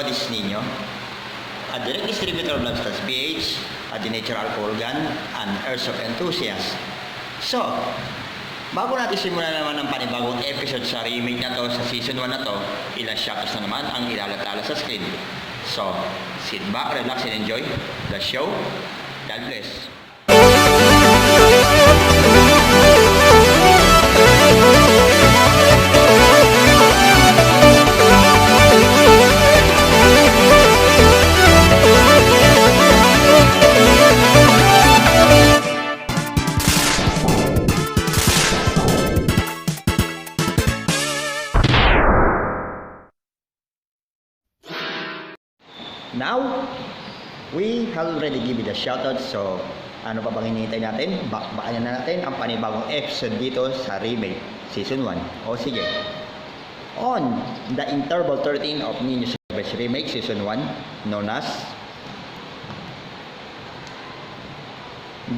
Hello, this is Nino, a direct distributor of Lifestyles PH, a denatured alcohol gun, and airsoft enthusiast. So, bago natin simulan naman ng panibagong episode sa remake na to, sa season 1 na to, ilang shoutouts na naman ang ilalatala sa screen. So, sit back, relax, and enjoy the show. God bless. Now, we already give it a shoutout, so ano pa bang hinihintay natin? Bakbakan na natin ang panibagong episode dito sa remake season 1. O sige, on the interval 13 of Ninja Savage remake season 1, known as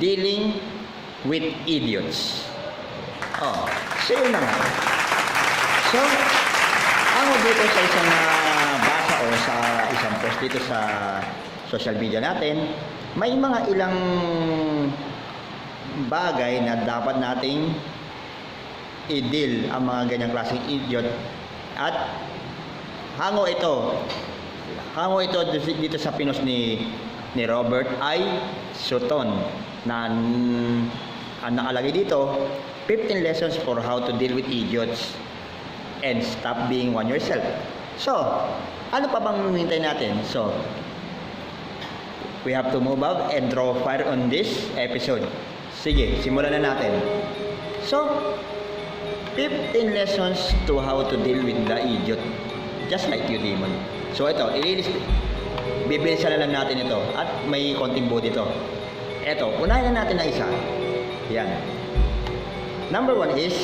Dealing with Idiots. Oh, so yun na nga. So, ang dito sa isang basa o sa isang post dito sa social media natin, may mga ilang bagay na dapat nating i-deal ang mga ganyang klaseng idiot. At hango ito dito sa pinos ni Robert I. Sutton na ang nakalagay dito, 15 lessons for how to deal with idiots and stop being one yourself. So, ano pa bang hinihintay natin? So, we have to move up and draw fire on this episode. Sige, simulan na natin. So, 15 lessons to how to deal with the idiot. Just like you, Demon. So, ito, bibilisan na lang natin ito. At may konting body ito. Ito, unahin na natin na isa. Yan. Number 1 is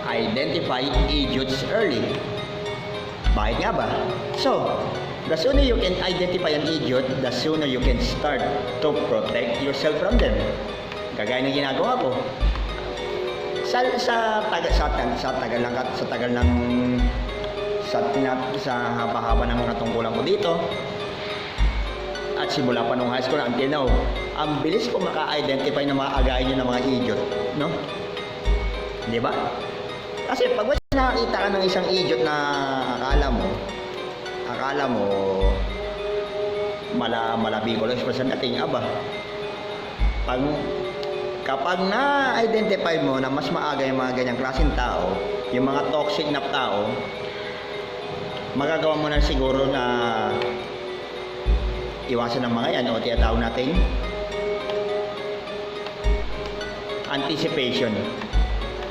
identify idiots early. Bakit nga ba? So, the sooner you can identify an idiot, the sooner you can start to protect yourself from them. Kagaya ng ginagawa ko. Sa haba-haba ng mga tungkulan ko dito, at simula pa nung high school until now, ang bilis ko maka-identify na maagayin nyo ng mga idiot, no? Di ba? Kasi pag nakakita ka ng isang idiot na akala mo malabi ko lang expression natin, kapag na-identify mo na mas maaga yung mga ganyang klaseng tao, yung mga toxic na tao, magagawa mo na siguro na iwasan ng mga yan o tinatawag natin anticipation.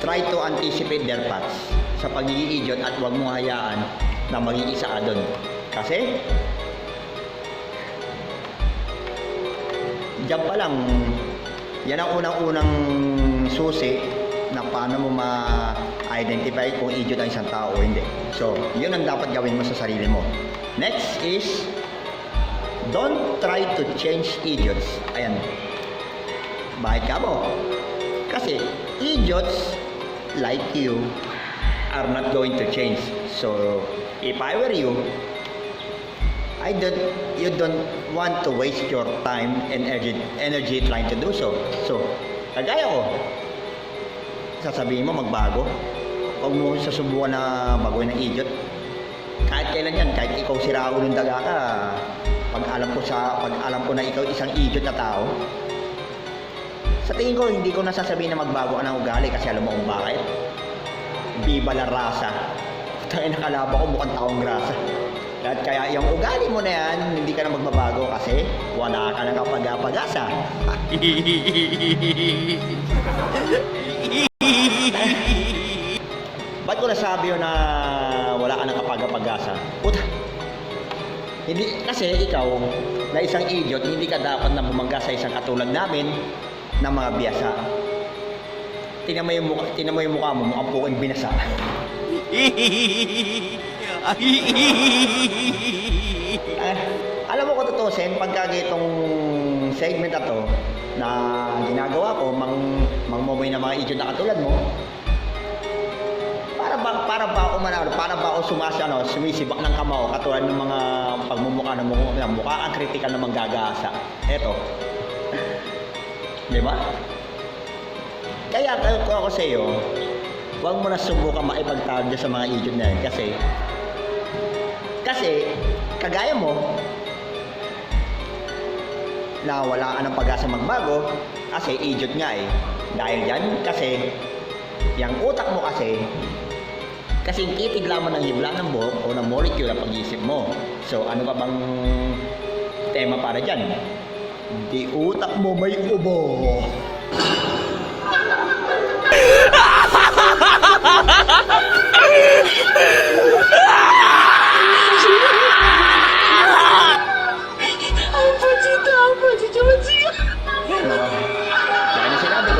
Try to anticipate their paths sa pagiging idiot at huwag mong hayaan na maging isa ka doon. Kasi diyan pa lang, yan ang unang-unang susi na paano mo ma-identify kung idiot ang isang tao o hindi. So, yun ang dapat gawin mo sa sarili mo. Next is, don't try to change idiots. Ayan. Bakit ka mo? Kasi, idiots like you are not going to change. So, if I were you, you don't want to waste your time and energy trying to do so. So, kagaya ko, sasabihin mo magbago. Huwag mo sasubukan na baguhin ng idiot. Kahit kailan yan, kahit ikaw si Raul ng daga ka, pag alam ko na ikaw isang idiot na tao, sa tingin ko, hindi ko nasasabihin na magbago ka ng ugali kasi alam mo kung bakit. Viva la raza. Tayo nakalaba ko mukhang taong grasa. At kaya yung ugali mo na yan, hindi ka na magbabago kasi wala ka na kapag-apag-asa. Ba't ko nasabi yun na wala ka na kapag-apag-asa? Puta! Hindi, kasi ikaw, na isang idiot, hindi ka dapat na bumangga sa isang katulad namin na mga biyasa. Tingnan mo yung mukha mo, mukhang puking binasa. Alam mo ko tutusin, pagka itong segment na to na ginagawa ko, mangmomoy na mga idiot na katulad mo, para para ba ako sumisibak ng kamao katulad ng mga pagmumukha ng mukha ang kritikal na manggagasa. Eto. 'Di ba? Kaya ako sa iyo, huwag mo na subukan maipagtawag sa mga idiot na yan kasi kagaya mo na wala ka ng pag-asa magbago kasi idiot nga eh. Dahil yan kasi yung utak mo kasi kitig lamang ng hibla ng buhok o ng molecule ang pag-iisip mo. So ano ka bang tema para dyan? Di utak mo may ubo.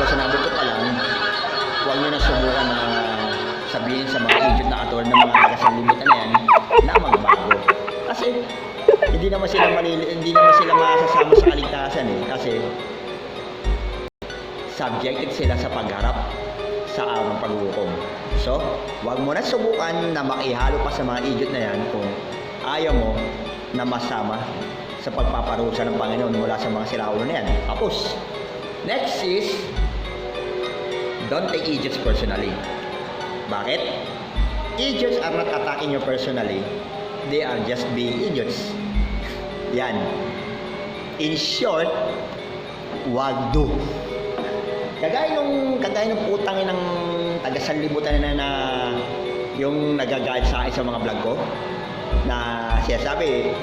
Sinabi ko pa lang, huwag nyo na subukan na sabihin sa mga idiot na katulad ng mga taga-sanlibutan na yan na magbago. Kasi hindi naman sila masasama sa kaligtasan eh. Kasi subjected sila sa pagharap sa araw ng paghukom. So, huwag mo na subukan na makihalo pa sa mga idiot na yan kung ayaw mo na masama sa pagpaparusa ng Panginoon mula sa mga silaulo na yan. Tapos, next is, don't take idiots personally. Bakit? Idiots are not attacking you personally. They are just being idiots. Yan. In short, wag do. Kagaya nung putang ng taga-sanlibutan na yung nagagalit sa akin sa mga vlog ko na siya sabi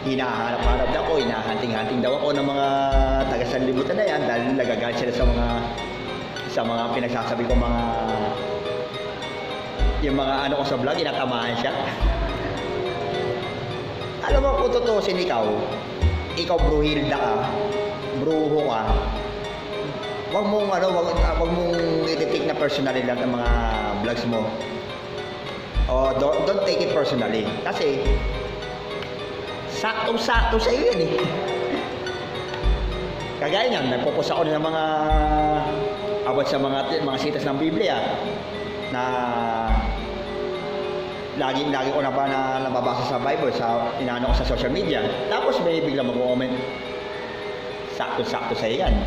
hinahanap-hanap daw ako, hinahanting-hanting daw ako ng mga taga-sanlibutan na yan dahil nagagalit sila sa mga pinagsasabi ko yung mga ano ko sa vlog, inatamaan siya. Alam mo kung tutusin ikaw bruhilda ka, bruho ka, wag mong i-take na personally lang ang mga vlogs mo. O don't take it personally kasi saktong-sakto sa iyo yan eh. Kagaya niyan, nagpo-post ako ng mga about sa mga sitas ng Biblia na lagi ko na ba na nababasa sa Bible, sa inaano ko sa social media. Tapos may biglang mag-comment, sakto-sakto sa iyo yan.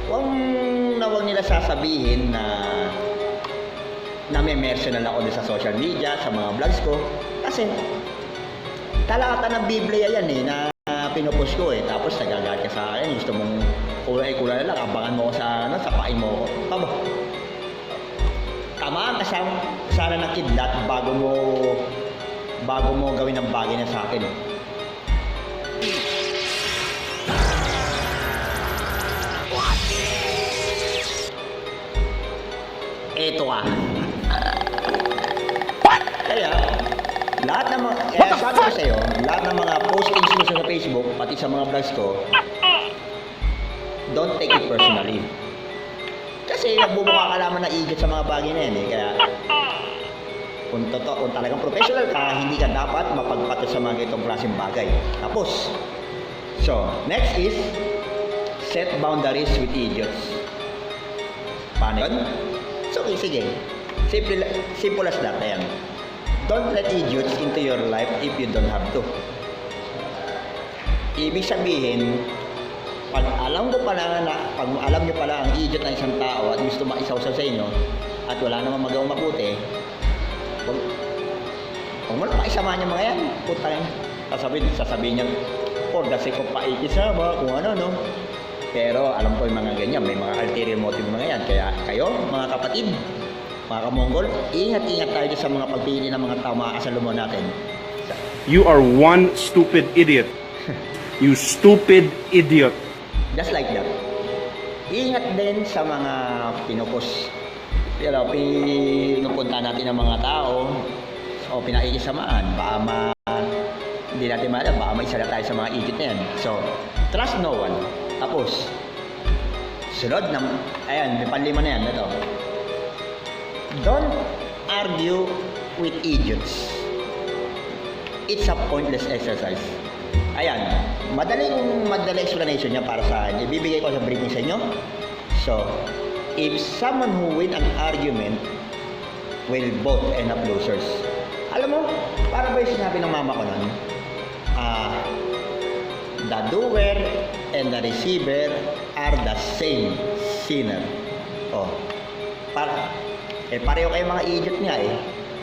Huwag nila sasabihin na may personal ako din sa social media, sa mga vlogs ko. Kasi talata ng Biblia yan eh, na pinupost ko eh. Tapos nagagalit ka sa akin, gusto mong kulay na lang, abangan mo ko sa pain mo ko. Tamaan ka sana ng kidlat bago mo gawin ang bagay na sa akin. Eto ka. Kaya sabi ko sa'yo, lahat ng mga postings mo sa Facebook, pati sa mga vlogs ko, don't take it personally. Kasi nagbubukha ka lamang na idiot sa mga bagay na yan eh. Kaya, kung talagang professional ka, hindi ka dapat mapagpato sa mga itong klaseng bagay. Tapos, so, next is, set boundaries with idiots. Paano yun? So, okay, sige. Simple as that. Ayan. Don't let idiots into your life if you don't have to. Ibig sabihin, pag alam nyo pala ang idiot ng isang tao at gusto maisawsaw sa inyo at wala namang magawang mabuti, huwag mo lang maisamahan yung mga yan. Puta yan. Sasabihin niya, for the sake of paikisama, kung ano, no? Pero alam ko yung mga ganyan, may mga ulterior motive mga yan. Kaya kayo, mga kapatid, mga kamonggol, ingat-ingat tayo sa mga pagpili ng mga tao, mga kasalumon natin. You are one stupid idiot. You stupid idiot. Just like that. Ingat din sa mga pinupunta natin ng mga tao o pinakikisamaan. Hindi natin maalam, baka maisala tayo sa mga idiot na yan. So, trust no one. Tapos, sunod na, ayan, may panlima na yan, ito. Don't argue with idiots. It's a pointless exercise. Ayan, madali explanation niya para sa akin. Ibibigay ko sa briefing sa inyo. So, if someone who win an argument will both end up losers. Alam mo, para ba yung sinabi ng mama ko nun? The doer and the receiver are the same sinner. Oh, pareho kayo mga idiot nga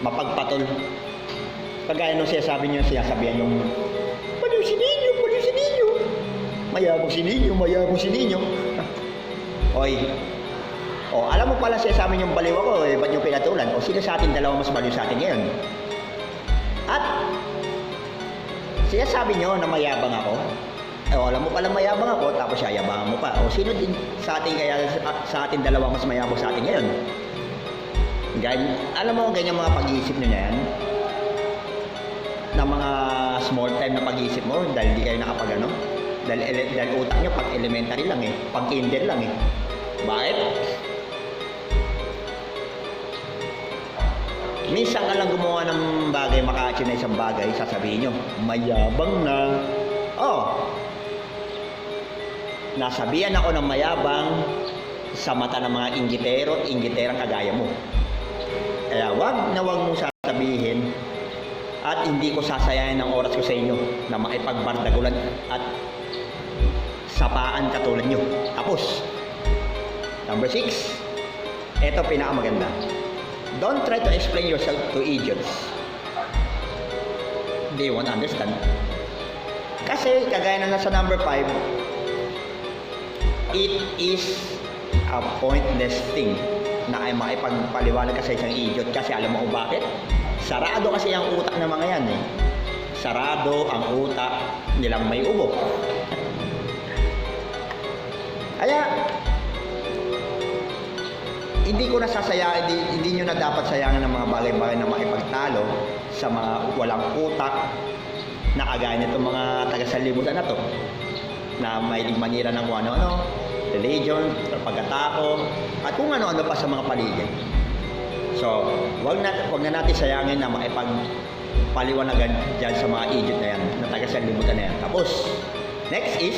mapagpatol. Kagaya nung sinasabihan yung paliw si ninyo, mayabang si ninyo. Oy, alam mo pala siya sa amin yung baliw ako, ba't yung pinatulan? Sino sa atin dalawa mas baliw sa atin ngayon? At sinasabi nyo na mayabang ako. Alam mo pala mayabang ako, tapos yayabangan mo pa. Sino din sa atin kaya sa atin dalawa mas mayabang sa atin ngayon? Alam mo, ganyan mga pag-iisip nyo yan? Na mga small time na pag-iisip mo dahil di kayo nakapag-ano? Dahil utak nyo pag elementary lang pag kinder lang Bakit? Minsan ka lang gumawa ng bagay, maka-achieve na isang bagay, sasabihin nyo, mayabang na. Nasabihan ako ng mayabang sa mata ng mga inggitero at inggiterang kagaya mo. Kaya wag mong sasabihin at hindi ko sasayahin ng oras ko sa inyo na makipagbardagulan at sapaan katulad nyo. Tapos, number 6, ito pinakamaganda. Don't try to explain yourself to idiots. They won't understand. Kasi, kagaya na nasa number 5, it is a pointless thing na ay makipagpaliwanag ka sa isang idiot. Kasi alam mo kung bakit? Sarado kasi ang utak ng mga yan Sarado ang utak nilang may ubo. Kaya, hindi ko nasasaya, hindi nyo na dapat sayangan ng mga bagay-bagay na makipagtalo sa mga walang utak na kagaya nitong mga taga-sanlibutan na to na may manira ng kung ano-ano, religion, pag-atako, at kung ano-ano pa sa mga paligid. So, wag na natin sayangin na makipagpaliwanagan dyan sa mga idiot na yan, na taga-sanlibutan na yan. Tapos, next is,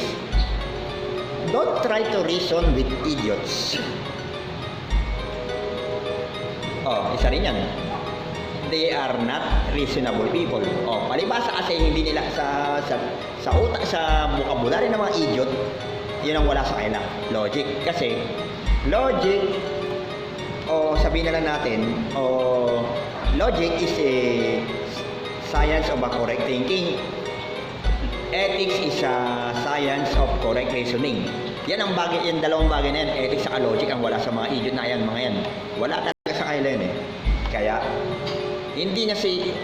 don't try to reason with idiots. Isa rin yan. They are not reasonable people. Palibasa kasi hindi nila sa utak, sa vocabulary ng mga idiot, yun ang wala sa kanila. Logic. Kasi, logic, sabihin na lang natin, logic is a science of a correct thinking. Ethics is a science of correct reasoning. Yan ang bagay, yung dalawang bagay na yan, ethics at logic, ang wala sa mga idiot na yan, mga yan. Wala talaga sa kanila yan Kaya,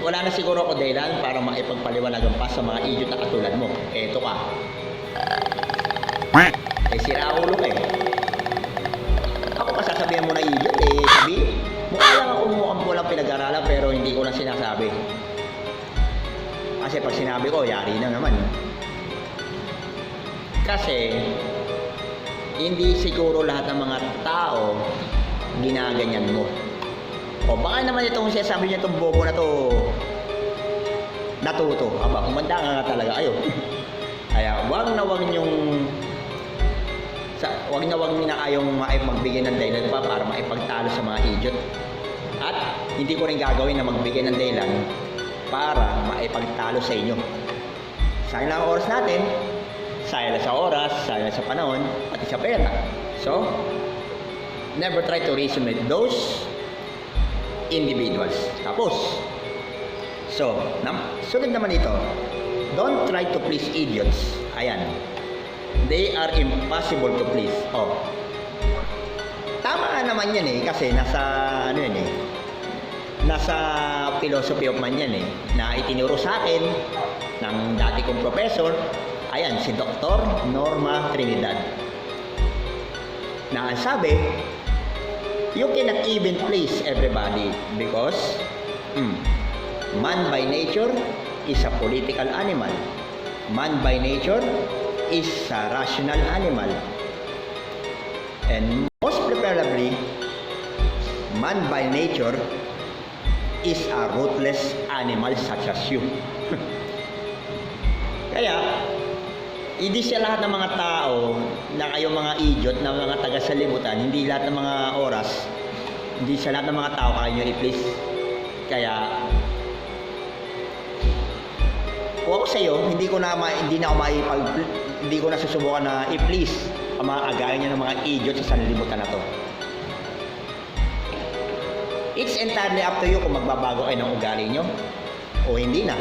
wala na siguro ako dahilan para maipagpaliwanagan pa sa mga idiot na katulad mo. Eto ka. Sira ulo ka Ako pa sasabihan mo na idiot sabi, mukha lang ako mukhang pinag-aralan pero hindi ko lang sinasabi. Kasi pag sinabi ko, yari na naman. Kasi, hindi siguro lahat ng mga tao ginaganyan mo. Baka naman itong sinasabi niya itong bobo na to natuto. Kumanda nga talaga kayo. Kaya wag na wag na kayong magbigay ng dahilan pa para maipagtalo sa mga idiot. At hindi ko rin gagawin na magbigay ng dahilan para maipagtalo sa inyo. Sayang lang ang oras natin, sayang lang sa oras, sayang lang sa panahon, pati sa pera. So, never try to reason with those individuals. Tapos, sunod naman ito, don't try to please idiots. Ayan. They are impossible to please. Tama naman yan kasi nasa philosophy of man yan na itinuro sa akin ng dati kong professor. Ayan, si Dr. Norma Trinidad. Na ang sabi, you cannot even please everybody because man by nature is a political animal. Man by nature is a rational animal. And most preferably, man by nature is a ruthless animal such as you. Kaya, hindi siya lahat ng mga tao na kayo mga idiot na mga taga-salibutan, hindi lahat ng mga oras Hindi sa lahat ng mga tao kaya nyo i-please. Kaya, kung ako sa'yo, hindi ko na susubukan na i-please ang mga agaya nyo ng mga idiot sa sanlibutan na to. It's entirely up to you kung magbabago kayo ng ugali nyo o hindi na.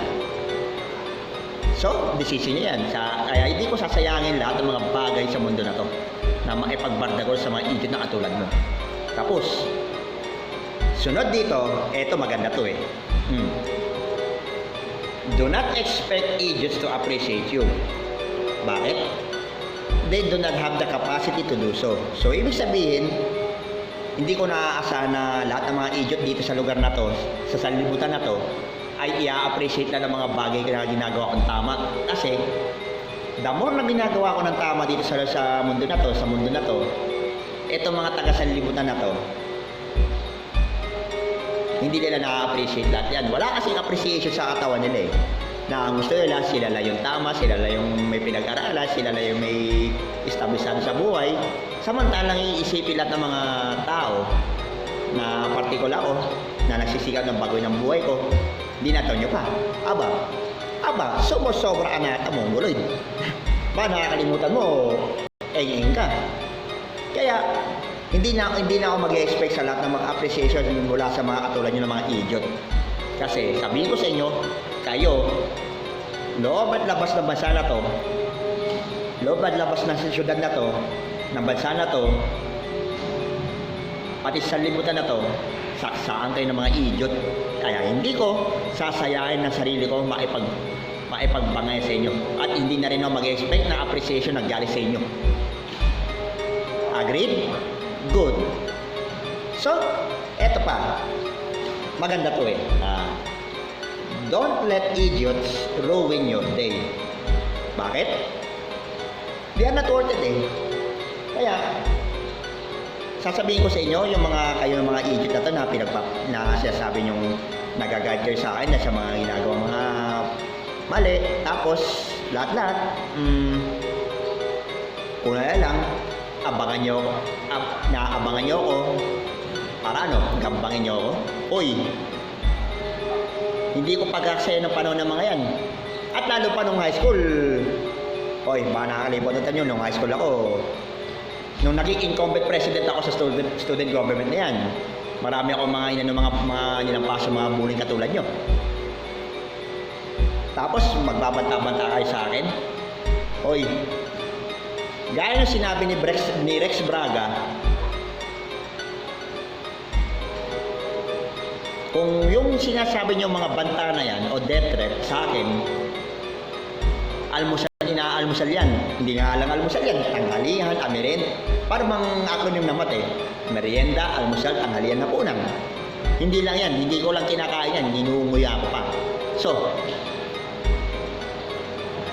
So, decision nyo yan. Kaya hindi ko sasayangin lahat ng mga bagay sa mundo na to na maipagbardago sa mga idiot na katulad mo. Tapos, sunod dito, eto maganda to eh. Do not expect idiots to appreciate you. Bakit? They do not have the capacity to do so. So, ibig sabihin, hindi ko naaasahan na lahat ng mga idiot dito sa lugar na to, sa sanlibutan na to, ay i-appreciate na ng mga bagay na ginagawa kong tama. Kasi, the more na ginagawa ko ng tama dito sa mundo na to, etong mga taga-sanlibutan na to, hindi nila na-appreciate lahat yan. Wala kasing appreciation sa katawan nila eh. Na ang gusto nila, sila lang yung tama, sila lang yung may pinag-aralan, sila lang yung may establishado sa buhay. Samantalang iisipin lahat ng mga tao na partikular ko, na nagsisikat ng bagoy ng buhay ko, hindi na nyo pa. Aba, sobra ka na mongoloid. Ba, nakakalimutan mo, engeng ka. Kaya, hindi na ako mag-expect sa lahat ng mga appreciation mula sa mga katulad nyo ng mga idiot. Kasi, sabihin ko sa inyo, kayo, loob at labas ng bansa na to, loob at labas ng syudad na to, ng bansa na to, pati sa libutan na to, saksaan kayo ng mga idiot. Kaya hindi ko sasayahin na sarili ko maipagbangay sa inyo. At hindi na rin ako mag-expect na appreciation na galing sa inyo. Agreed? Good. So, eto pa. Maganda to eh. Don't let idiots ruin your day. Bakit? They are not worth it eh. Kaya, sasabihin ko sa inyo, kayo ng mga idiot na to na sinasabi nyong nagagad kayo sa akin na sa mga ginagawang mga mali. Tapos, lahat-lahat, kung lang, naabangan nyo ako para gambangin nyo ako. Uy, hindi ko pag-aksaya ng panahon ng mga yan. At lalo pa nung high school, baka nakakalimutan nyo, nung high school ako, nung naging incumbent president ako sa student government na yan, marami ako mga nilampaso mga bullying katulad nyo. Tapos, magbabanta-banta kayo sa akin. Gaya ng sinabi ni Rex Braga, kung yung sinasabi niyo mga banta na yan o death threat sa akin, inaalmusal yan. Hindi nga lang almusal yan, tanghalian, amirin. Para bang acronym na mate, merienda, almusal, tanghalian, hapunan. Hindi lang yan, hindi ko lang kinakain yan, ninunguya ko pa. So,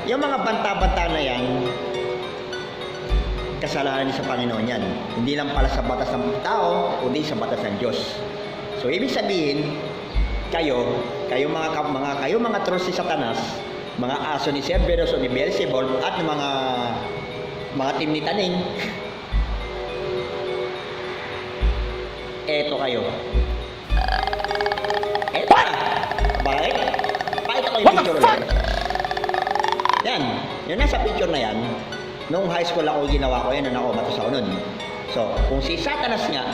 yung mga banta-banta na yan, kasalanan sa Panginoon yan. Hindi lang pala sa batas ng tao, kundi sa batas ng Diyos. So, ibig sabihin, kayo mga trolls ni Satanas, mga aso ni Cerberus o ni Beelzebul, at mga team ni Taning, eto kayo. Eto na. Bakit? Pakita ko yung picture ulit. Yan. Yung nasa picture na yan, nung high school ako ginawa ko yan, nung nakomatos ako nun. So, kung si Satanas nga,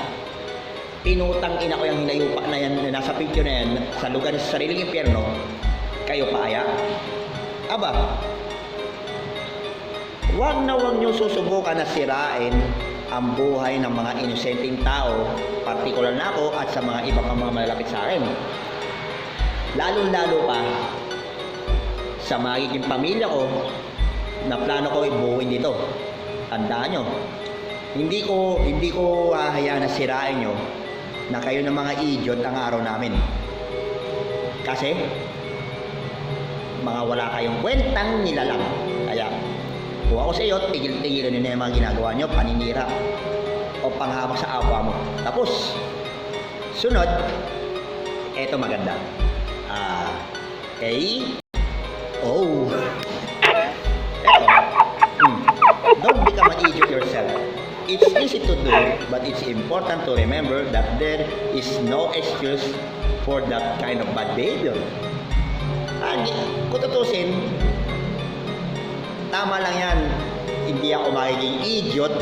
tinutang ina ko yung hinayupa na yan, na nasa picture na yan, sa lugar sa sariling impyerno, kayo pa aya? Aba, huwag nyo susubukan na sirain ang buhay ng mga inosenteng tao, partikular na ako at sa mga iba pang mga malalapit sa akin. Lalo-lalo pa sa magiging pamilya ko, na plano ko ibuuin dito. Tandaan nyo, hindi ko hahayaan na sirain nyo na kayo ng mga idiot ang araw namin. Kasi mga wala kayong kwentang nilalang. Kaya kung ako sa iyo, tigil-tigilan nyo na yung mga ginagawa nyo, paninira o panghamak sa awa mo. Tapos sunod, eto maganda. Don't become an idiot yourself. It's easy to do, but it's important to remember that there is no excuse for that kind of bad behavior. Kung tutusin, tama lang yan. Hindi ako magiging idiot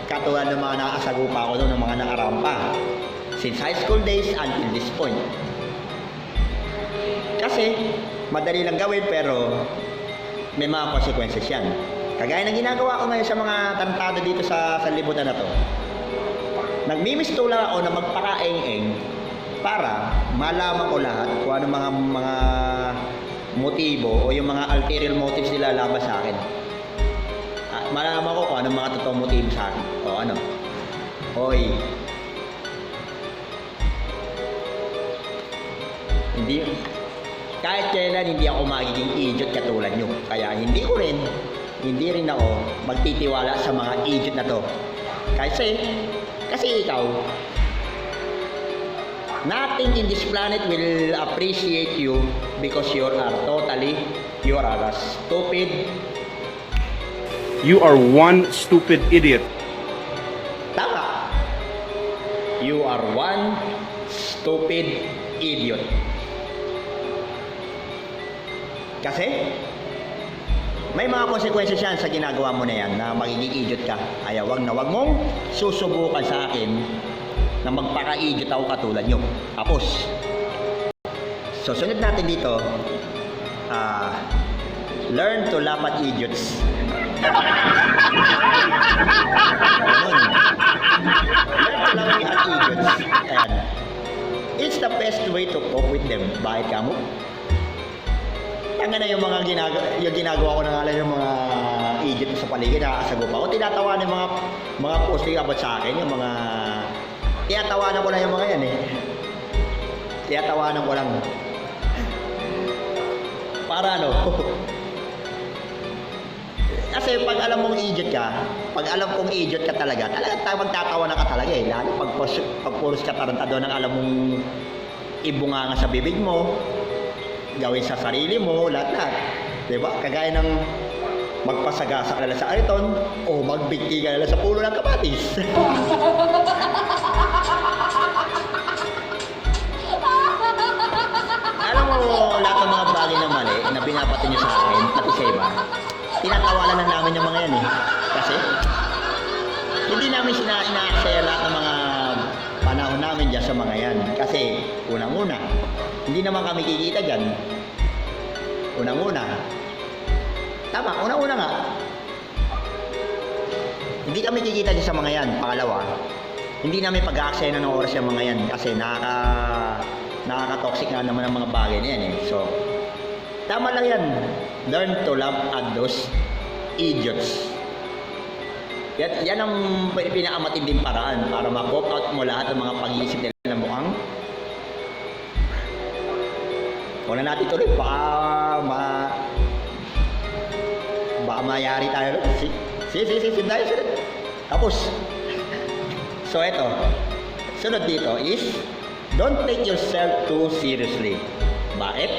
katulad ng mga nakasagupa ko noon, ng mga nakarampa. Since high school days until this point. Kasi, madali lang gawin pero may mga consequences yan. Kagaya ng ginagawa ko ngayon sa mga tarantado dito sa libutan na to. Nagmimisto lang ako na magpakaeng-eng para malaman ko lahat kung ano mga motibo o yung mga ulterior motives nila laban sa akin. At malaman ko kung ano mga totoong motibo sa akin. O ano? Hoy. Kahit kailan hindi ako magiging idiot katulad nyo. Kaya hindi rin ako magtitiwala sa mga idiot na to. Kasi ikaw, nothing in this planet will appreciate you because you are a stupid. You are one stupid idiot. Tama. You are one stupid idiot. Kasi, may mga consequences yan sa ginagawa mo na yan na magiging idiot ka. Kaya wag mong susubukan sa akin na magpaka-idiot ako katulad nyo. Tapos, susunod natin dito, learn to laugh at idiots. Ganun. Learn to laugh at idiots. Ayan. It's the best way to cope with them. Bakit ka mo? Tanga na yung ginagawa ko na nga lang yung mga idiot sa paligid, nakakasagot ako. Tinatawanan yung mga posting about sa akin, yung mga... Tinatawanan ko lang yung mga yan eh. Tinatawanan ko lang. Para ano? Kasi pag alam mong idiot ka, pag alam kong idiot ka talaga magtatawanan ka talaga eh. Lalo pag puros ka tarantado ng alam mong ibunganga sa bibig mo, gawin sa sarili mo, lahat. Diba? Kagaya ng magpasagasa ka na sa ariton o magbigti ka na sa pulo ng kamatis. Alam mo, lahat ng mga bagay na mali na binabati nyo sa akin, pati sa iba, tinatawalan na namin yung mga yan eh. Kasi, hindi namin ina-share lahat ng mga panahon namin dyan sa mga yan. Kasi, unang-una, hindi naman kami kikita dyan. Unang-una. Tama, unang-una nga. Hindi kami kikita dyan sa mga yan. Pangalawa, hindi namin pag-aaksaya ng oras yung mga yan. Kasi nakaka-toxic nga naman ang mga bagay na yan eh. So, tama lang yan. Learn to laugh at those idiots. Yan ang pinakamatinding paraan para ma-cope out mo lahat ng mga pag-iisip nila na mukhang wala natin tuloy. Baka mayari tayo. Sunod. Tapos, so eto, sunod dito is, don't take yourself too seriously. Bakit?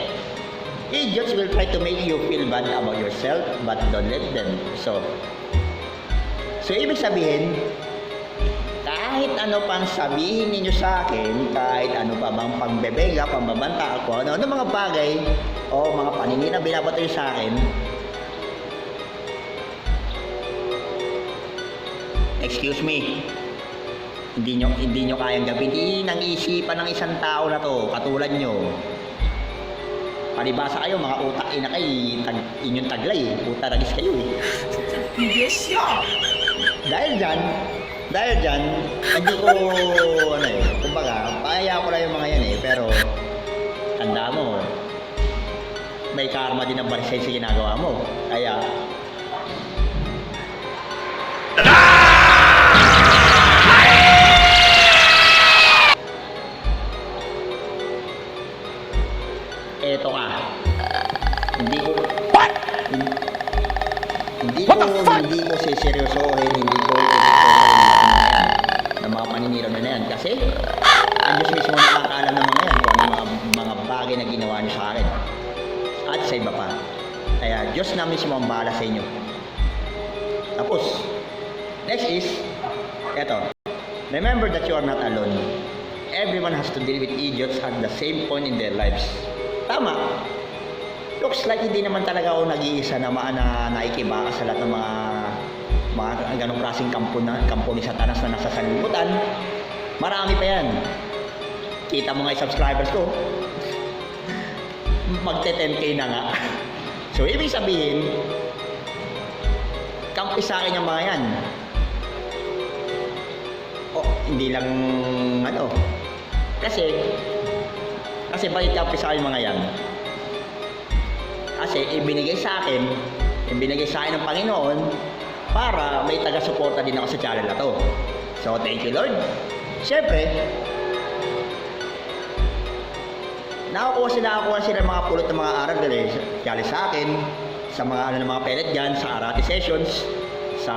Idiots will try to make you feel bad about yourself, but don't let them. So ibig sabihin, kahit ano pang sabihin ninyo sa akin, kahit ano pa bang pambebega, pambabanta ako, ano mga bagay o mga paninira na binabato nyo sa akin, excuse me, hindi nyo kayang gabitin ang isipan ng isang tao na to, katulad nyo. Palibasa kayo, mga utak ina kayo, inyong taglay, puta ragis kayo eh. Yes, yeah. Dahil dyan, hindi ko, kumbaga, paaya ko lang yung mga yan eh, pero, tanda mo, may karma din ang barisay sa ginagawa mo. Kaya, eto ka. Hindi ko siseryosohin, hindi ko ng mga paninira na yan. Kasi, ang Diyos mismo nakakaalam ng mga yan kung ano mga bagay na ginawa niyo sa akin. At sa iba pa. Kaya, Diyos na mismo ang bahala sa inyo. Tapos, next is, Eto, remember that you are not alone. Everyone has to deal with idiots at the same point in their lives. Tama. Looks like hindi naman talaga ako nag-iisa na naikibaka sa lahat ng mga ganong klaseng kampo ni Satanas na nasa sanlibutan. Marami pa yan. Kita mo nga yung subscribers ko. Magte-10K na nga. So, ibig sabihin, kampi sa akin yung mga yan. Hindi lang kasi bakit kampi sa akin yung mga yan? Kasi ibinigay sa akin ng Panginoon para may taga-suporta din ako sa channel na to. So, thank you Lord. Siyempre, nakakuha sila ng mga pulot ng mga aral dahil sa akin, sa mga ng mga pellet gun, sa Arati sessions, sa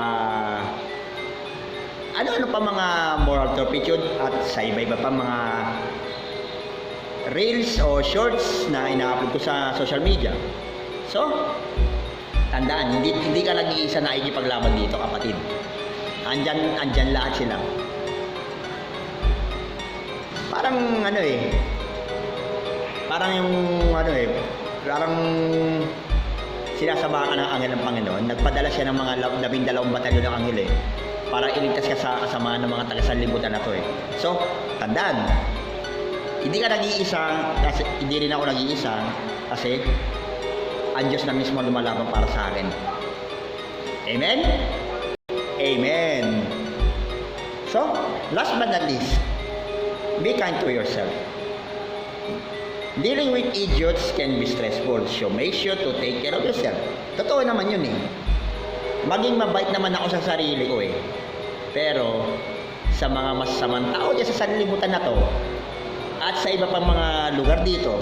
ano pa mga moral turpitude at sa iba-iba pa mga reels o shorts na ina-upload ko sa social media. So, tandaan, hindi ka nag-iisa na ikipaglaban dito, kapatid. Andyan lahat sila. Parang parang sinasama ka ng anghel ng Panginoon. Nagpadala siya ng mga 12 batalyon ng anghel para iligtas ka sa kasamaan ng mga taga-sanlibutan na to So, tandaan, hindi ka nag-iisa, kasi hindi rin ako nag-iisa, kasi ang Diyos na mismo lumalaban para sa akin. Amen? Amen. So, last but not least, be kind to yourself. Dealing with idiots can be stressful, so make sure to take care of yourself. Totoo naman yun Maging mabait naman ako sa sarili ko Pero, sa mga masasamang tao dyan sa sanlibutan na to, at sa iba pang mga lugar dito,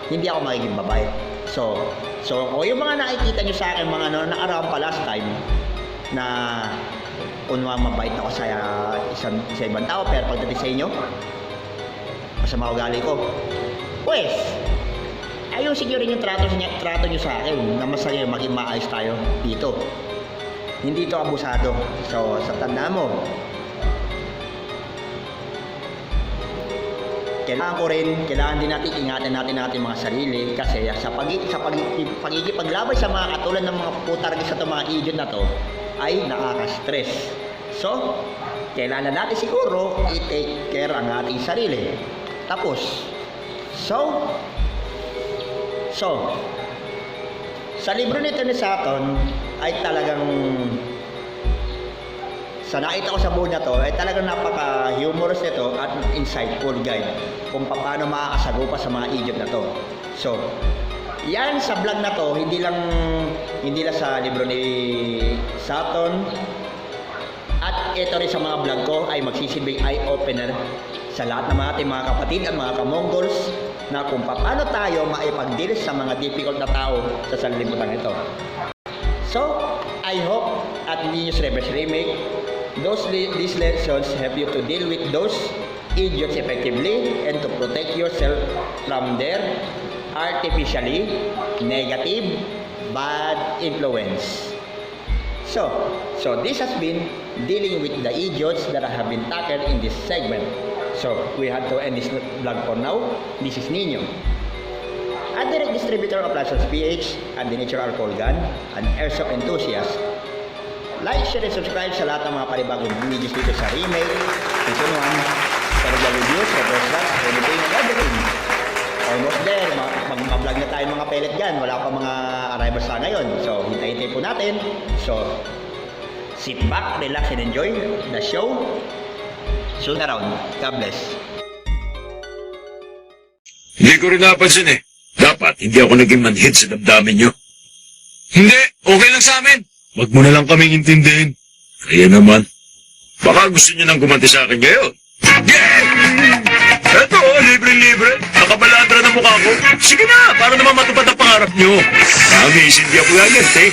hindi ako magiging mabait. So yung mga nakikita nyo sa akin, mga nakaraan pa last time, na unwang mabait ako sa ibang tao, pero pagdating sa inyo, masama ugali ko. Pues, ayusin nyo rin yung trato nyo sa akin, na masaya maging maayos tayo dito. Hindi ito abusado. So, sa tanda mo, kailangan din natin ingatan natin mga sarili, kasi sa pagigipaglaban sa mga katulad ng mga putargi sa mga idiot na to ay nakaka-stress. So, kailangan natin siguro i-take care ang ating sarili. Tapos, so sa libro nito ni Saturn ay talagang sa nakita ko sa buo na to ay talagang napaka-humorous nito at insightful guide kung paano makakasagupa sa mga idiot na to. So, yan sa vlog na to, hindi lang sa libro ni Saturn, at ito rin sa mga vlog ko ay magsisilbing eye-opener sa lahat ng ating mga kapatid at mga kamongols na kung paano tayo maipag-deal sa mga difficult na tao sa sanlibutan ito. So, I hope at hindi nyo remake these lessons help you to deal with those idiots effectively and to protect yourself from their artificially negative bad influence. So this has been dealing with the idiots that have been tackled in this segment. So we had to end this vlog for now. This is Nino, a direct distributor of License PH and the Natural Alcohol Gun, an airsoft enthusiast. Like, share, and subscribe sa lahat ng mga panibagong videos dito sa remake, season 1, sa reviews, retrospects, anything and everything. Almost there, mag-vlog na tayo mga pellet gun. Wala pa mga arrivals sa ngayon. So, hintay-hintay po natin. So, sit back, relax, and enjoy the show. Soon around. God bless. Hindi ko rin napansin Dapat hindi ako naging manhid sa damdamin nyo. Hindi, okay lang sa amin. Wag mo na lang kaming intindihin. Kaya naman, baka gusto nyo nang gumanti sa akin ngayon. Yeah! Eto, libre-libre. Nakabaladra na mukha ko. Sige na, para naman matupad ang pangarap nyo. Promise, hindi ako gagante.